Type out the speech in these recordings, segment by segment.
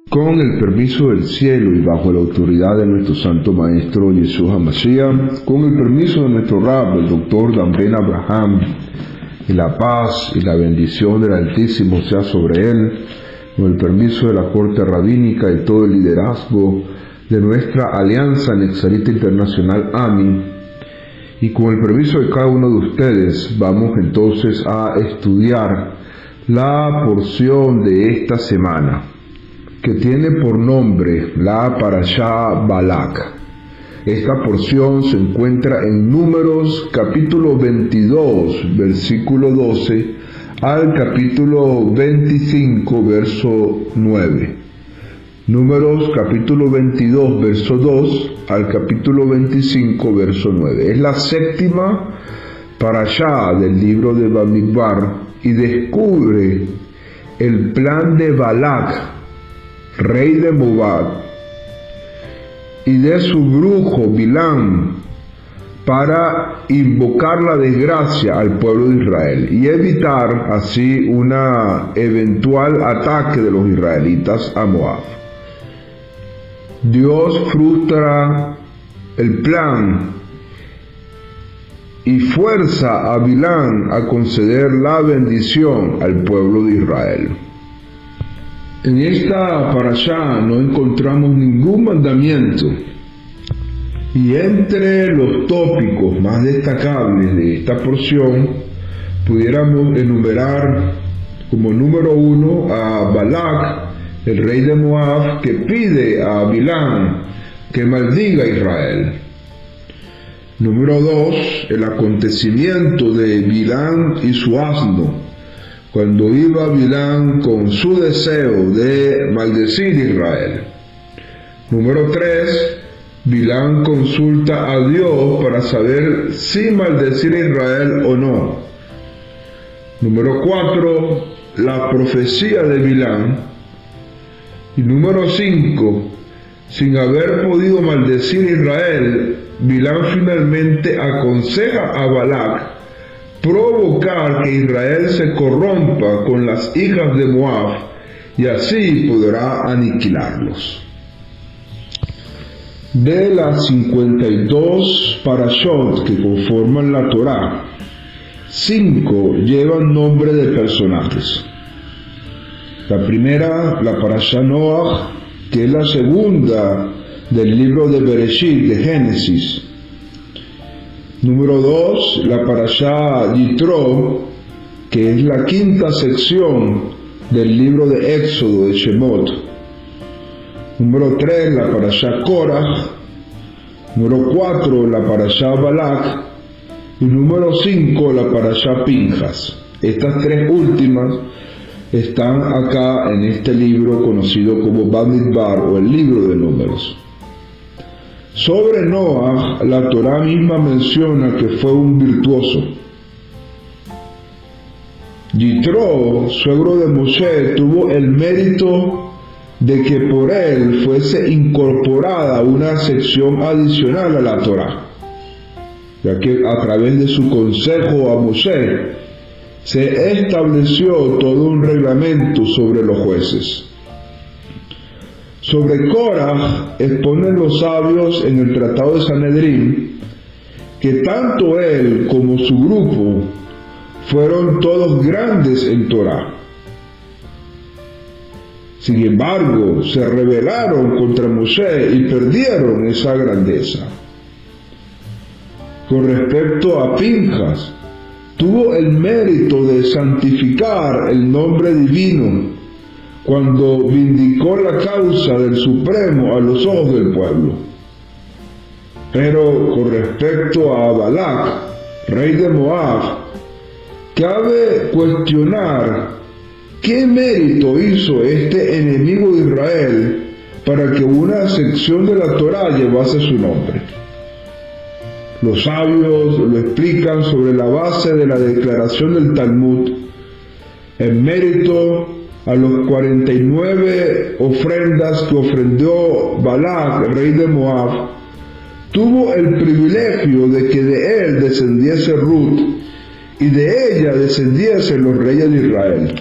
Con el permiso del cielo y bajo la autoridad de nuestro Santo Maestro Yeshua HaMashiach, con el permiso de nuestro Rab, el Dr. Dan Ben Abraham, y la paz y la bendición del Altísimo sea sobre él, con el permiso de la Corte Rabínica y todo el liderazgo de nuestra Alianza Nexarita Internacional AMI, y con el permiso de cada uno de ustedes, vamos entonces a estudiar la porción de esta semana, que tiene por nombre la Parashá Balak. Esta porción se encuentra en Números capítulo 22, versículo 12, al capítulo 25, verso 9. Números capítulo 22, verso 2, al capítulo 25, verso 9. Es la séptima Parashá del libro de Bamidbar y descubre el plan de Balak, rey de Moab, y de su brujo Bilam, para invocar la desgracia al pueblo de Israel y evitar así una eventual ataque de los israelitas a Moab. Dios frustra el plan y fuerza a Bilam a conceder la bendición al pueblo de Israel. En esta parashá no encontramos ningún mandamiento, y entre los tópicos más destacables de esta porción pudiéramos enumerar como número 1 a Balak, el rey de Moab, que pide a Bilam que maldiga a Israel. Número 2, el acontecimiento de Bilam y su asno, cuando iba Bilam con su deseo de maldecir a Israel. Número 3, Bilam consulta a Dios para saber si maldecir a Israel o no. Número 4, la profecía de Bilam. Y número 5, sin haber podido maldecir a Israel, Bilam finalmente aconseja a Balak provocar que Israel se corrompa con las hijas de Moab, y así podrá aniquilarlos. De las 52 parashot que conforman la Torá, 5 llevan nombre de personajes. La primera, la Parashá Noach, que es la segunda del libro de Bereshit, de Génesis. Número 2, la Parashá Yitro, que es la quinta sección del libro de Éxodo, de Shemot. Número 3, la Parashá Korah. Número 4, la Parashá Balak. Y número 5, la Parashá Pinjas. Estas tres últimas están acá en este libro conocido como Bamidbar, o el libro de Números. Sobre Noah, la Torá misma menciona que fue un virtuoso. Yitro, suegro de Moshe, tuvo el mérito de que por él fuese incorporada una sección adicional a la Torá, ya que a través de su consejo a Moshe se estableció todo un reglamento sobre los jueces. Sobre Korah exponen los sabios en el Tratado de Sanedrín que tanto él como su grupo fueron todos grandes en Torah. Sin embargo, se rebelaron contra Moshe y perdieron esa grandeza. Con respecto a Pinjas, tuvo el mérito de santificar el nombre divino cuando vindicó la causa del Supremo a los ojos del pueblo. Pero con respecto a Balak, rey de Moab, cabe cuestionar qué mérito hizo este enemigo de Israel para que una sección de la Torá llevase su nombre. Los sabios lo explican sobre la base de la declaración del Talmud, en mérito a los 49 ofrendas que ofrendó Balak, rey de Moab. Tuvo el privilegio de que de él descendiese Ruth y de ella descendiesen los reyes de Israel,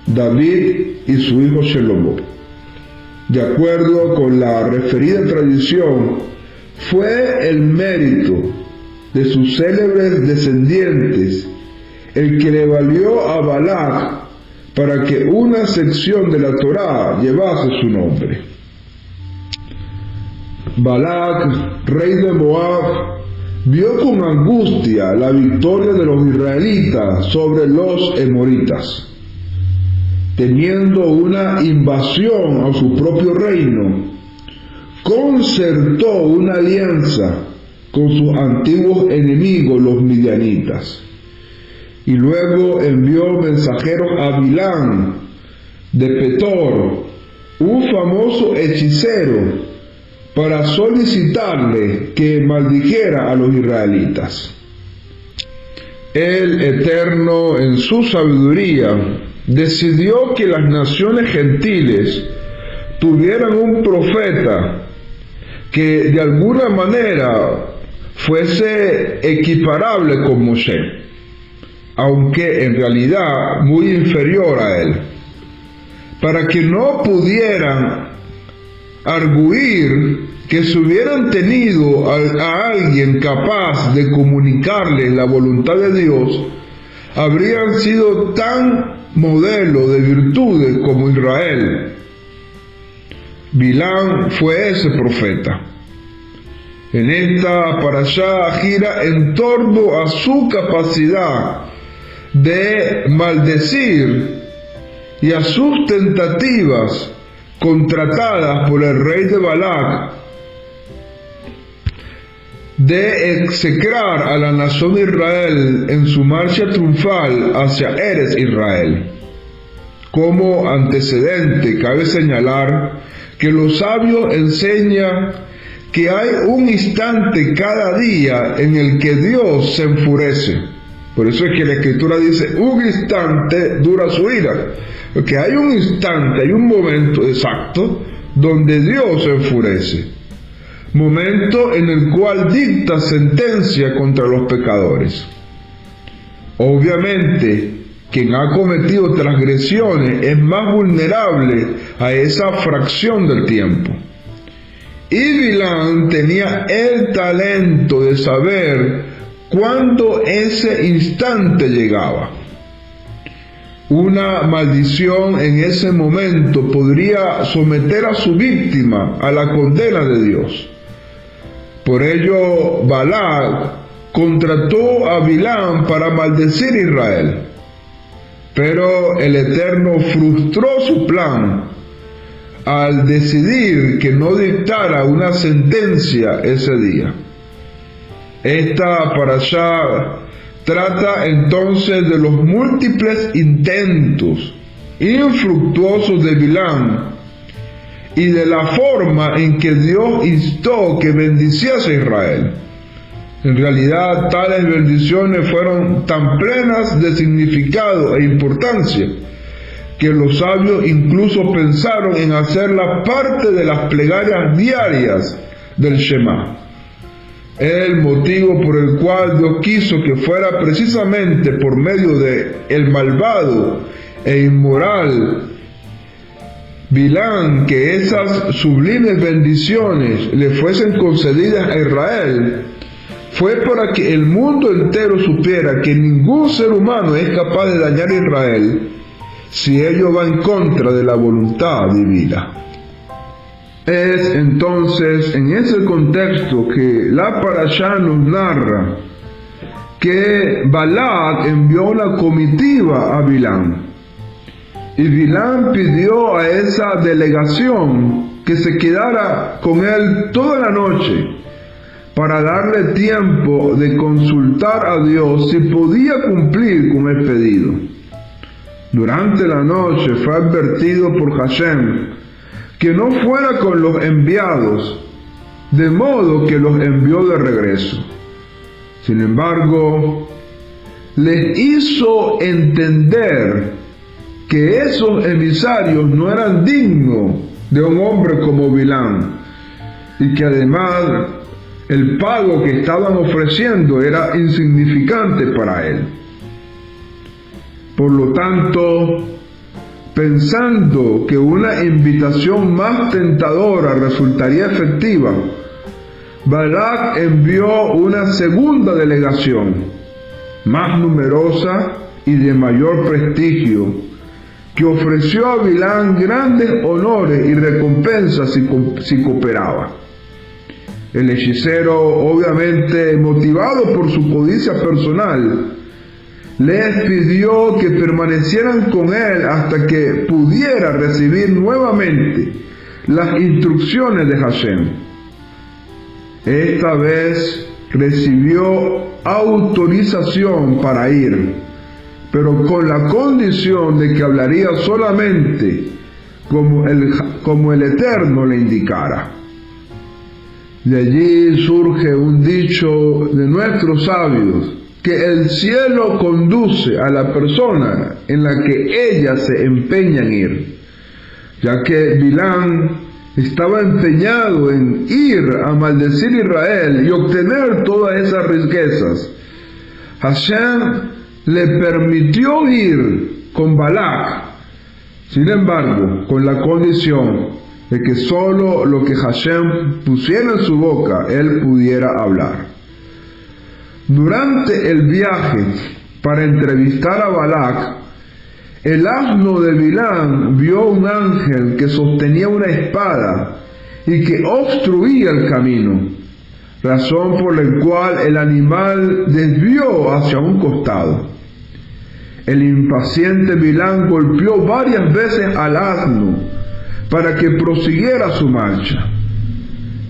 David y su hijo Shelomo. De acuerdo con la referida tradición, fue el mérito de sus célebres descendientes el que le valió a Balac para que una sección de la Torá llevase su nombre. Balac, rey de Moab, vio con angustia la victoria de los israelitas sobre los emoritas. Temiendo una invasión a su propio reino, concertó una alianza con sus antiguos enemigos, los midianitas, y luego envió mensajeros a Bilán de Petor, un famoso hechicero, para solicitarle que maldijera a los israelitas. El Eterno, en su sabiduría, decidió que las naciones gentiles tuvieran un profeta que de alguna manera fuese equiparable con Moshe, aunque en realidad muy inferior a él, para que no pudieran arguir que si hubieran tenido a alguien capaz de comunicarles la voluntad de Dios, habrían sido tan modelo de virtudes como Israel. Bilán fue ese profeta. En esta parashá gira en torno a su capacidad de maldecir y a sus tentativas contratadas por el rey de Balac de execrar a la nación de Israel en su marcha triunfal hacia Eretz Israel. Como antecedente, cabe señalar que los sabios enseñan que hay un instante cada día en el que Dios se enfurece. Por eso es que la Escritura dice, un instante dura su ira. Porque hay un instante, hay un momento exacto donde Dios se enfurece. Momento en el cual dicta sentencia contra los pecadores. Obviamente, quien ha cometido transgresiones es más vulnerable a esa fracción del tiempo. Y Bilán tenía el talento de saber cuándo ese instante llegaba. Una maldición en ese momento podría someter a su víctima a la condena de Dios. Por ello, Balac contrató a Bilán para maldecir a Israel. Pero el Eterno frustró su plan al decidir que no dictara una sentencia ese día. Esta parashá trata entonces de los múltiples intentos infructuosos de Bilán y de la forma en que Dios instó que bendiciese a Israel. En realidad, tales bendiciones fueron tan plenas de significado e importancia que los sabios incluso pensaron en hacerla parte de las plegarias diarias del Shema. El motivo por el cual Dios quiso que fuera precisamente por medio de el malvado e inmoral Bilán que esas sublimes bendiciones le fuesen concedidas a Israel, fue para que el mundo entero supiera que ningún ser humano es capaz de dañar a Israel si ello va en contra de la voluntad divina. Es entonces en ese contexto que la parashá nos narra que Balac envió una comitiva a Bilán. Y Bilán pidió a esa delegación que se quedara con él toda la noche para darle tiempo de consultar a Dios si podía cumplir con el pedido. Durante la noche fue advertido por Hashem que no fuera con los enviados, de modo que los envió de regreso. Sin embargo, les hizo entender que esos emisarios no eran dignos de un hombre como Bilán, y que además el pago que estaban ofreciendo era insignificante para él. Por lo tanto, Pensando que una invitación más tentadora resultaría efectiva, Balac envió una segunda delegación, más numerosa y de mayor prestigio, que ofreció a Bilam grandes honores y recompensas si cooperaba. El hechicero, obviamente motivado por su codicia personal, les pidió que permanecieran con él hasta que pudiera recibir nuevamente las instrucciones de Hashem. Esta vez recibió autorización para ir, pero con la condición de que hablaría solamente como el Eterno le indicara. De allí surge un dicho de nuestros sabios, que el cielo conduce a la persona en la que ella se empeña en ir, ya que Bilam estaba empeñado en ir a maldecir a Israel y obtener todas esas riquezas. Hashem le permitió ir con Balac, sin embargo, con la condición de que solo lo que Hashem pusiera en su boca, él pudiera hablar. Durante el viaje para entrevistar a Balac, el asno de Bilam vio un ángel que sostenía una espada y que obstruía el camino, razón por la cual el animal desvió hacia un costado. El impaciente Bilam golpeó varias veces al asno para que prosiguiera su marcha.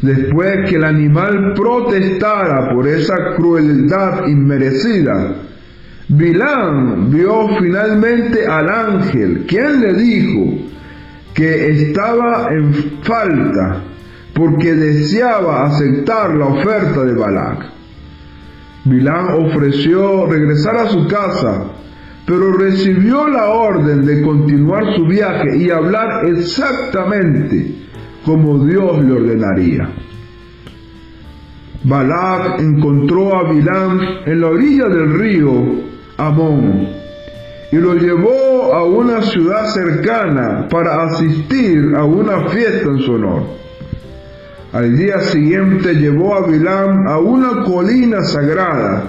Después que el animal protestara por esa crueldad inmerecida, Bilam vio finalmente al ángel, quien le dijo que estaba en falta porque deseaba aceptar la oferta de Balac. Bilam ofreció regresar a su casa, pero recibió la orden de continuar su viaje y hablar exactamente como Dios le ordenaría. Balac encontró a Bilam en la orilla del río Amón y lo llevó a una ciudad cercana para asistir a una fiesta en su honor. Al día siguiente llevó a Bilam a una colina sagrada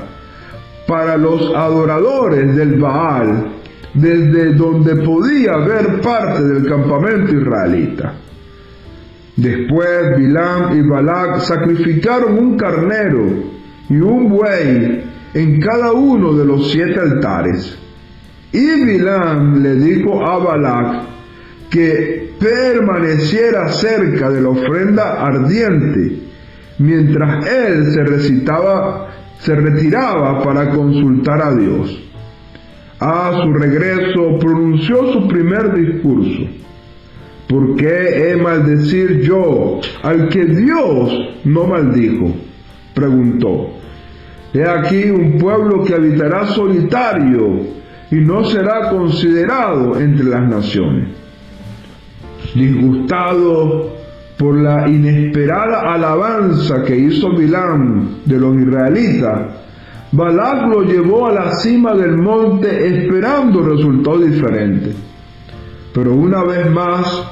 para los adoradores del Baal, desde donde podía ver parte del campamento israelita. Después Bilam y Balac sacrificaron un carnero y un buey en cada uno de los 7 altares. Y Bilam le dijo a Balac que permaneciera cerca de la ofrenda ardiente, mientras él se retiraba para consultar a Dios. A su regreso pronunció su primer discurso. ¿Por qué he maldecir yo al que Dios no maldijo?, preguntó. He aquí un pueblo que habitará solitario y no será considerado entre las naciones. Disgustado por la inesperada alabanza que hizo Bilam de los israelitas, Balac lo llevó a la cima del monte esperando resultados diferentes. Pero una vez más,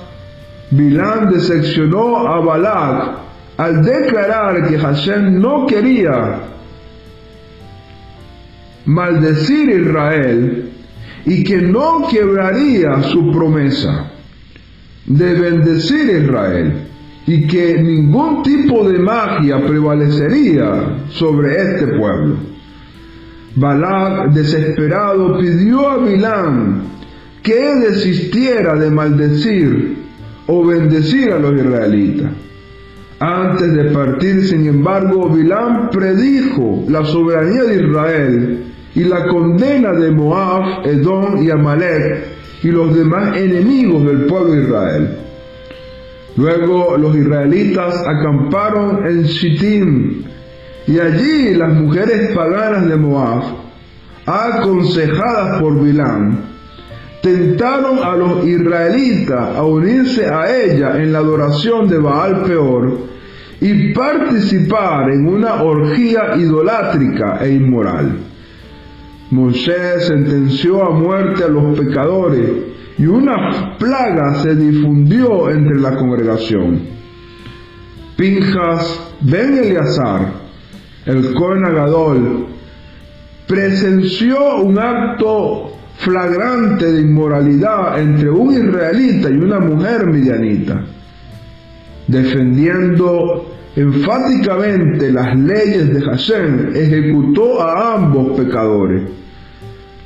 Bilam decepcionó a Balac al declarar que Hashem no quería maldecir a Israel y que no quebraría su promesa de bendecir a Israel y que ningún tipo de magia prevalecería sobre este pueblo. Balac, desesperado, pidió a Bilam que desistiera de maldecir o bendecir a los israelitas. Antes de partir, sin embargo, Bilam predijo la soberanía de Israel y la condena de Moab, Edom y Amalek y los demás enemigos del pueblo de Israel. Luego los israelitas acamparon en Shittim, y allí las mujeres paganas de Moab, aconsejadas por Bilam, tentaron a los israelitas a unirse a ella en la adoración de Baal Peor y participar en una orgía idolátrica e inmoral. Moisés sentenció a muerte a los pecadores y una plaga se difundió entre la congregación. Pinjas ben Eleazar, el Cohen Agadol, presenció un acto flagrante de inmoralidad entre un israelita y una mujer midianita. Defendiendo enfáticamente las leyes de Hashem, ejecutó a ambos pecadores.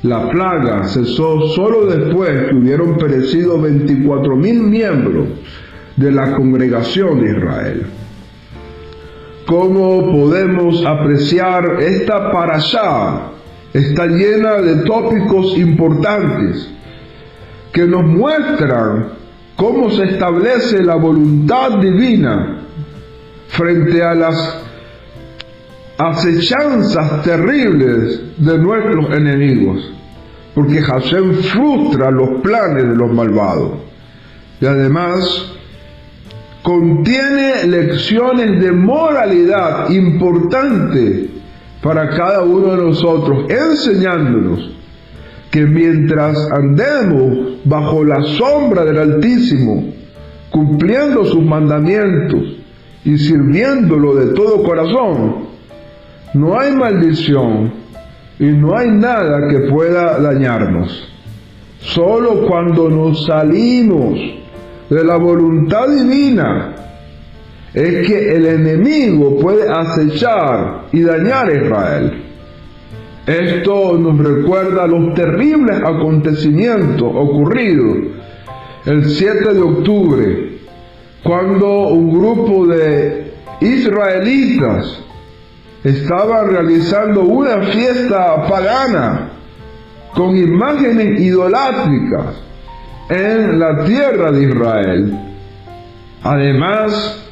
La plaga cesó solo después que hubieron perecido 24,000 miembros de la congregación de Israel. ¿Cómo podemos apreciar esta parashá? Está llena de tópicos importantes que nos muestran cómo se establece la voluntad divina frente a las acechanzas terribles de nuestros enemigos, porque Hashem frustra los planes de los malvados y además contiene lecciones de moralidad importantes para cada uno de nosotros, enseñándonos que mientras andemos bajo la sombra del Altísimo, cumpliendo sus mandamientos y sirviéndolo de todo corazón, no hay maldición y no hay nada que pueda dañarnos. Solo cuando nos salimos de la voluntad divina es que el enemigo puede acechar y dañar a Israel. Esto nos recuerda los terribles acontecimientos ocurridos el 7 de octubre, cuando un grupo de israelitas estaba realizando una fiesta pagana con imágenes idolátricas en la tierra de Israel. Además,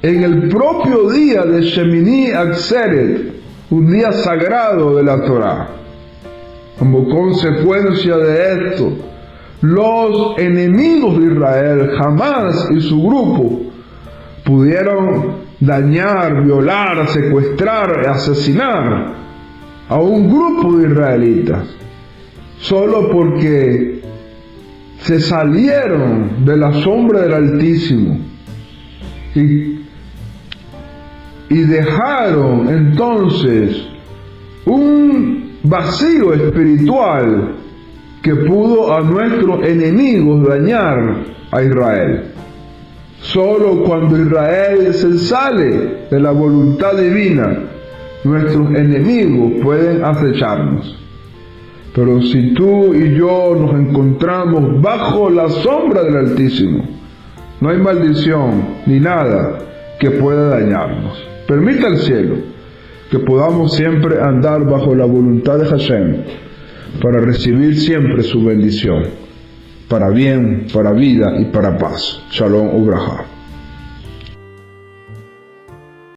en el propio día de Shemini Atzeret, un día sagrado de la Torá. Como consecuencia de esto, los enemigos de Israel, Hamás y su grupo, pudieron dañar, violar, secuestrar y asesinar a un grupo de israelitas, solo porque se salieron de la sombra del Altísimo y dejaron entonces un vacío espiritual que pudo a nuestros enemigos dañar a Israel. Solo cuando Israel se sale de la voluntad divina, nuestros enemigos pueden acecharnos. Pero si tú y yo nos encontramos bajo la sombra del Altísimo, no hay maldición ni nada que pueda dañarnos. Permita al cielo que podamos siempre andar bajo la voluntad de Hashem para recibir siempre su bendición, para bien, para vida y para paz. Shalom Ubraja.